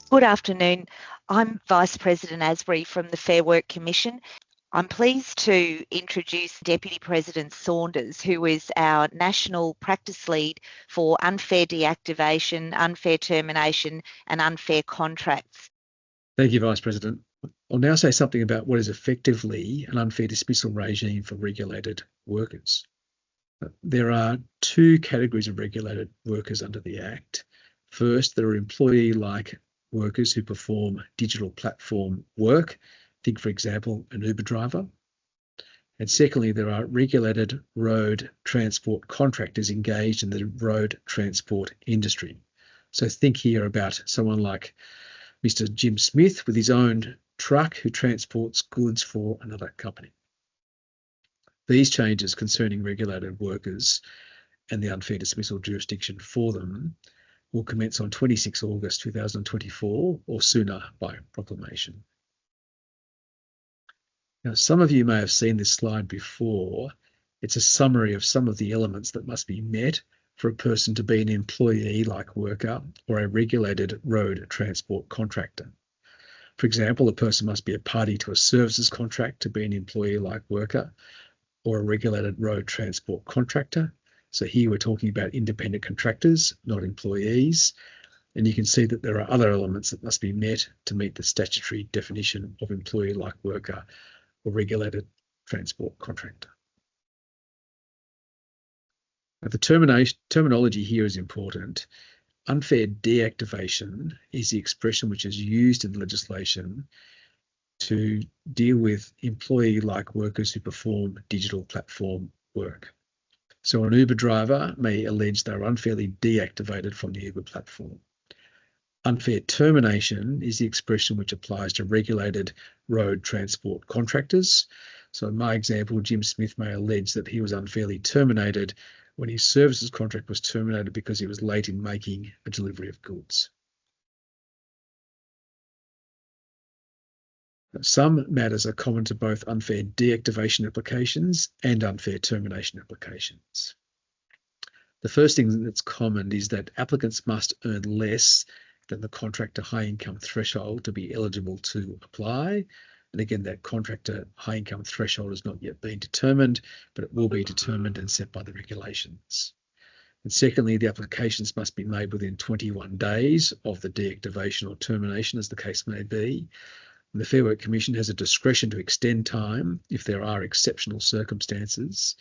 Good afternoon. I'm Vice President Asbury from the Fair Work Commission. I'm pleased to introduce Deputy President Saunders, who is our National Practice Lead for unfair deactivation, unfair termination and unfair contracts. Thank you, Vice President. I'll now say something about what is effectively an unfair dismissal regime for regulated workers. There are two categories of regulated workers under the Act. First, there are employee-like workers who perform digital platform work. Think, for example, an Uber driver. And secondly, there are regulated road transport contractors engaged in the road transport industry. So think here about someone like Mr. Jim Smith with his own truck who transports goods for another company. These changes concerning regulated workers and the unfair dismissal jurisdiction for them will commence on 26 August 2024 or sooner by proclamation. Now, some of you may have seen this slide before. It's a summary of some of the elements that must be met for a person to be an employee-like worker or a regulated road transport contractor. For example, a person must be a party to a services contract to be an employee-like worker or a regulated road transport contractor. So here we're talking about independent contractors, not employees. And you can see that there are other elements that must be met to meet the statutory definition of employee-like worker or regulated transport contractor. Now, the terminology here is important. Unfair deactivation is the expression which is used in legislation to deal with employee-like workers who perform digital platform work. So an Uber driver may allege they are unfairly deactivated from the Uber platform. Unfair termination is the expression which applies to regulated road transport contractors. So in my example, Jim Smith may allege that he was unfairly terminated when his services contract was terminated because he was late in making a delivery of goods. Some matters are common to both unfair deactivation applications and unfair termination applications. The first thing that's common is that applicants must earn less than the contractor high income threshold to be eligible to apply. And again, that contractor high income threshold has not yet been determined, but it will be determined and set by the regulations. And secondly, the applications must be made within 21 days of the deactivation or termination, as the case may be. And the Fair Work Commission has a discretion to extend time if there are exceptional circumstances.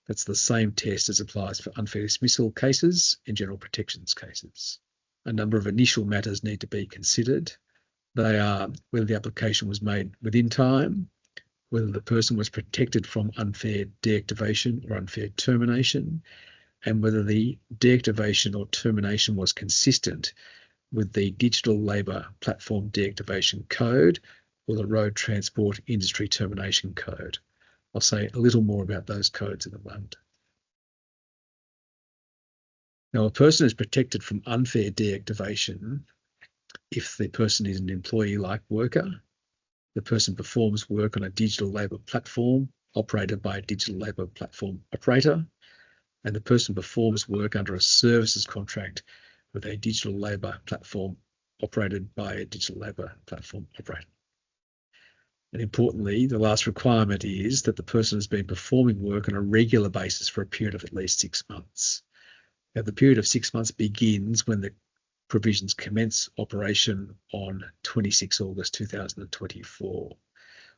That's the same test as applies for unfair dismissal cases and general protections cases. A number of initial matters need to be considered. They are whether the application was made within time, whether the person was protected from unfair deactivation or unfair termination, and whether the deactivation or termination was consistent with the Digital Labour Platform Deactivation Code or the Road Transport Industry Termination Code. I'll say a little more about those codes in a moment. Now, a person is protected from unfair deactivation if the person is an employee-like worker, the person performs work on a digital labour platform operated by a digital labour platform operator, and the person performs work under a services contract with a digital labour platform operated by a digital labour platform operator. And importantly, the last requirement is that the person has been performing work on a regular basis for a period of at least 6 months. Now, the period of 6 months begins when the provisions commence operation on 26 August 2024.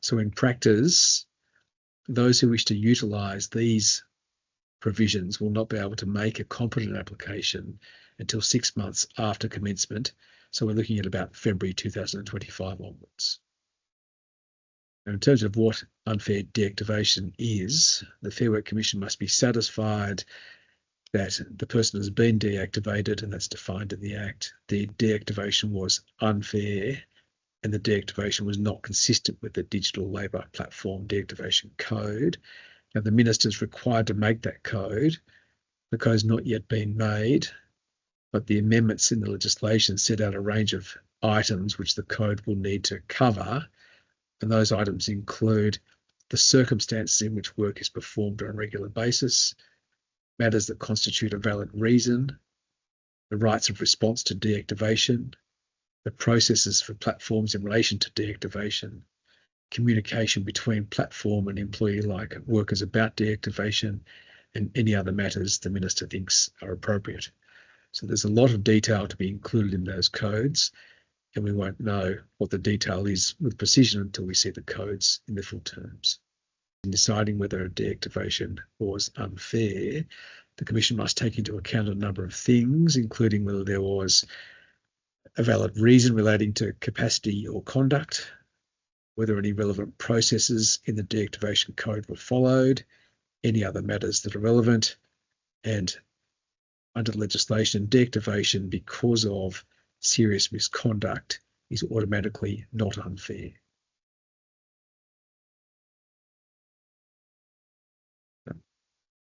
So in practice, those who wish to utilise these provisions will not be able to make a competent application until 6 months after commencement. So we're looking at about February 2025 onwards. Now, in terms of what unfair deactivation is, the Fair Work Commission must be satisfied that the person has been deactivated, and that's defined in the Act. The deactivation was unfair and the deactivation was not consistent with the Digital Labour Platform Deactivation Code. Now, the Minister is required to make that code. The code has not yet been made, but the amendments in the legislation set out a range of items which the code will need to cover, and those items include the circumstances in which work is performed on a regular basis, matters that constitute a valid reason, the rights of response to deactivation, the processes for platforms in relation to deactivation, communication between platform and employee-like workers about deactivation, and any other matters the Minister thinks are appropriate. So there's a lot of detail to be included in those codes, and we won't know what the detail is with precision until we see the codes in their full terms. In deciding whether a deactivation was unfair, the Commission must take into account a number of things, including whether there was a valid reason relating to capacity or conduct, whether any relevant processes in the deactivation code were followed, any other matters that are relevant, and under legislation, deactivation because of serious misconduct is automatically not unfair.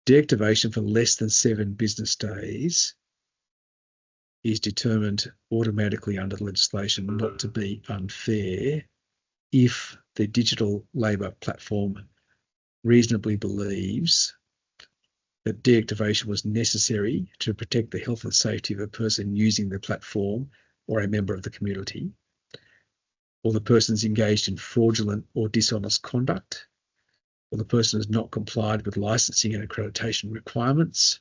Deactivation for less than 7 business days is determined automatically under legislation not to be unfair if the digital labour platform reasonably believes that deactivation was necessary to protect the health and safety of a person using the platform or a member of the community, or the person's engaged in fraudulent or dishonest conduct, or the person has not complied with licensing and accreditation requirements,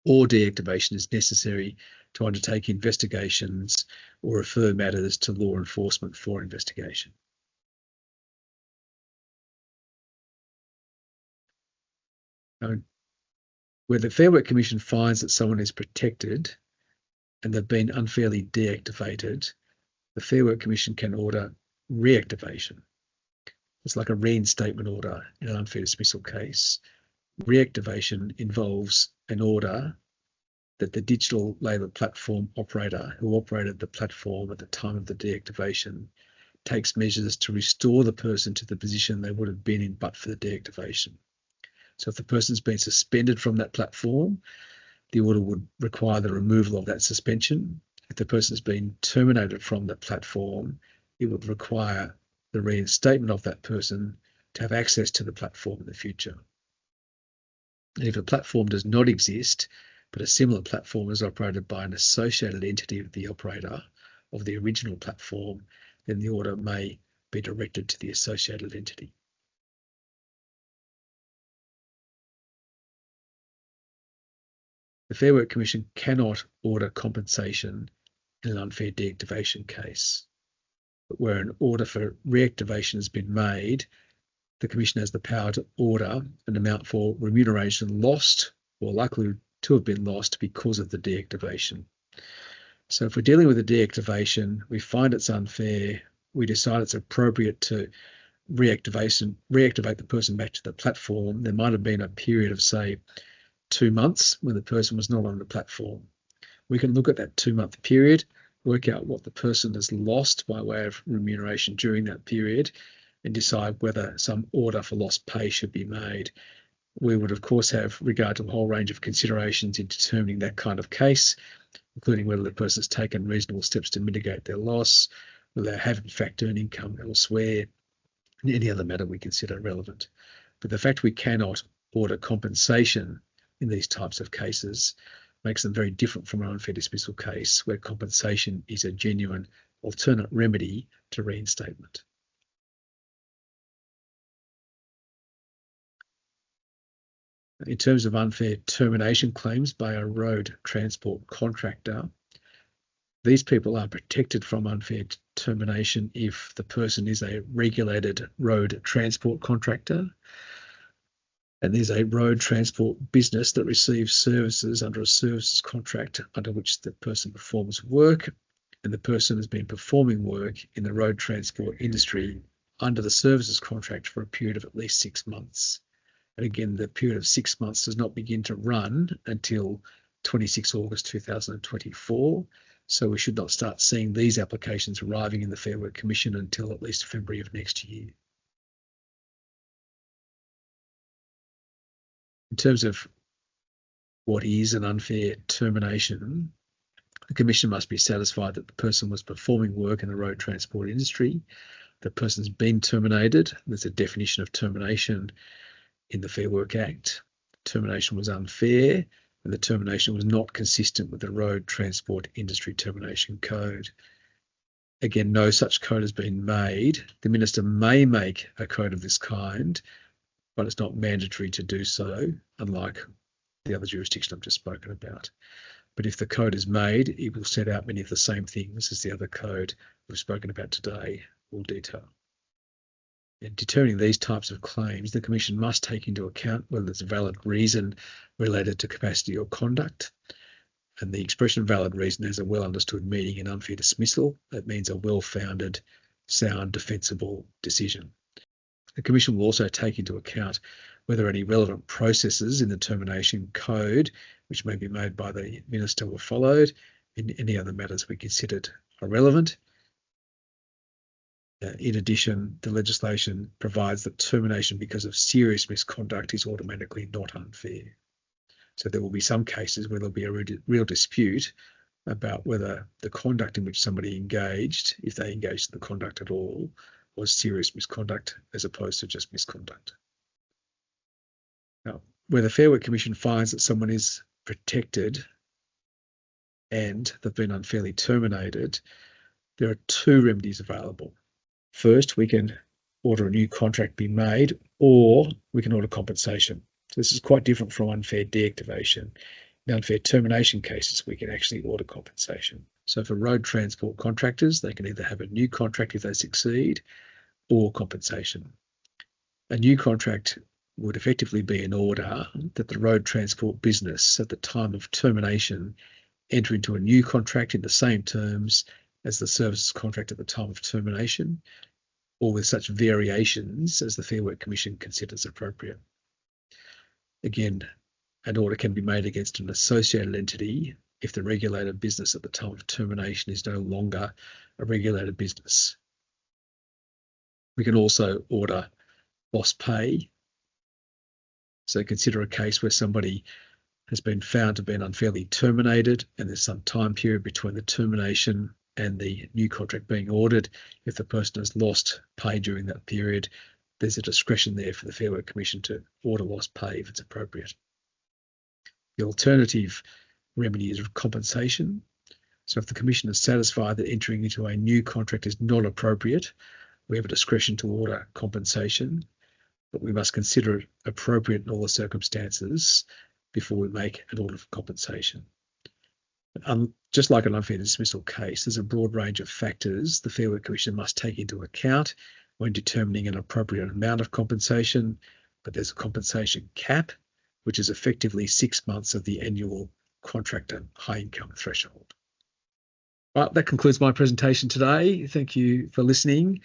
or deactivation is necessary to undertake investigations or refer matters to law enforcement for investigation. Now, where the Fair Work Commission finds that someone is protected and they've been unfairly deactivated, the Fair Work Commission can order reactivation. It's like a reinstatement order in an unfair dismissal case. Reactivation involves an order that the digital labour platform operator who operated the platform at the time of the deactivation takes measures to restore the person to the position they would have been in but for the deactivation. So if the person's been suspended from that platform, the order would require the removal of that suspension. If the person's been terminated from that platform, it would require the reinstatement of that person to have access to the platform in the future. And if a platform does not exist, but a similar platform is operated by an associated entity of the operator of the original platform, then the order may be directed to the associated entity. The Fair Work Commission cannot order compensation in an unfair deactivation case. But where an order for reactivation has been made, the Commission has the power to order an amount for remuneration lost or likely to have been lost because of the deactivation. So if we're dealing with a deactivation, we find it's unfair, we decide it's appropriate to reactivate the person back to the platform, there might have been a period of, say, 2 months when the person was not on the platform. We can look at that 2-month period, work out what the person has lost by way of remuneration during that period, and decide whether some order for lost pay should be made. We would, of course, have regard to a whole range of considerations in determining that kind of case, including whether the person has taken reasonable steps to mitigate their loss, whether they have in fact earned income elsewhere, and any other matter we consider relevant. But the fact we cannot order compensation in these types of cases makes them very different from an unfair dismissal case where compensation is a genuine alternate remedy to reinstatement. In terms of unfair termination claims by a road transport contractor, these people are protected from unfair termination if the person is a regulated road transport contractor and there's a road transport business that receives services under a services contract under which the person performs work, and the person has been performing work in the road transport industry under the services contract for a period of at least 6 months. And again, the period of 6 months does not begin to run until 26 August 2024. So we should not start seeing these applications arriving in the Fair Work Commission until at least February of next year. In terms of what is an unfair termination, the Commission must be satisfied that the person was performing work in the road transport industry, the person's been terminated. There's a definition of termination in the Fair Work Act. Termination was unfair, and the termination was not consistent with the Road Transport Industry Termination Code. Again, no such code has been made. The Minister may make a code of this kind, but it's not mandatory to do so, unlike the other jurisdiction I've just spoken about. But if the code is made, it will set out many of the same things as the other code we've spoken about today will detail. In determining these types of claims, the Commission must take into account whether there's a valid reason related to capacity or conduct. And the expression valid reason has a well understood meaning in unfair dismissal. That means a well-founded, sound, defensible decision. The Commission will also take into account whether any relevant processes in the termination code, which may be made by the Minister, were followed. In any other matters we considered are relevant. In addition, the legislation provides that termination because of serious misconduct is automatically not unfair. So there will be some cases where there'll be a real dispute about whether the conduct in which somebody engaged, if they engaged in the conduct at all, was serious misconduct as opposed to just misconduct. Now, where the Fair Work Commission finds that someone is protected and they've been unfairly terminated, there are two remedies available. First, we can order a new contract be made, or we can order compensation. So this is quite different from unfair deactivation. In unfair termination cases, we can actually order compensation. So for road transport contractors, they can either have a new contract if they succeed, or compensation. A new contract would effectively be an order that the road transport business at the time of termination enter into a new contract in the same terms as the services contract at the time of termination, or with such variations as the Fair Work Commission considers appropriate. Again, an order can be made against an associated entity if the regulated business at the time of termination is no longer a regulated business. We can also order lost pay. So consider a case where somebody has been found to have been unfairly terminated and there's some time period between the termination and the new contract being ordered. If the person has lost pay during that period, there's a discretion there for the Fair Work Commission to order lost pay if it's appropriate. The alternative remedy is compensation. So if the Commission is satisfied that entering into a new contract is not appropriate, we have a discretion to order compensation, but we must consider it appropriate in all the circumstances before we make an order for compensation. Just like an unfair dismissal case, there's a broad range of factors the Fair Work Commission must take into account when determining an appropriate amount of compensation, but there's a compensation cap, which is effectively 6 months of the annual contractor high income threshold. Right, that concludes my presentation today. Thank you for listening.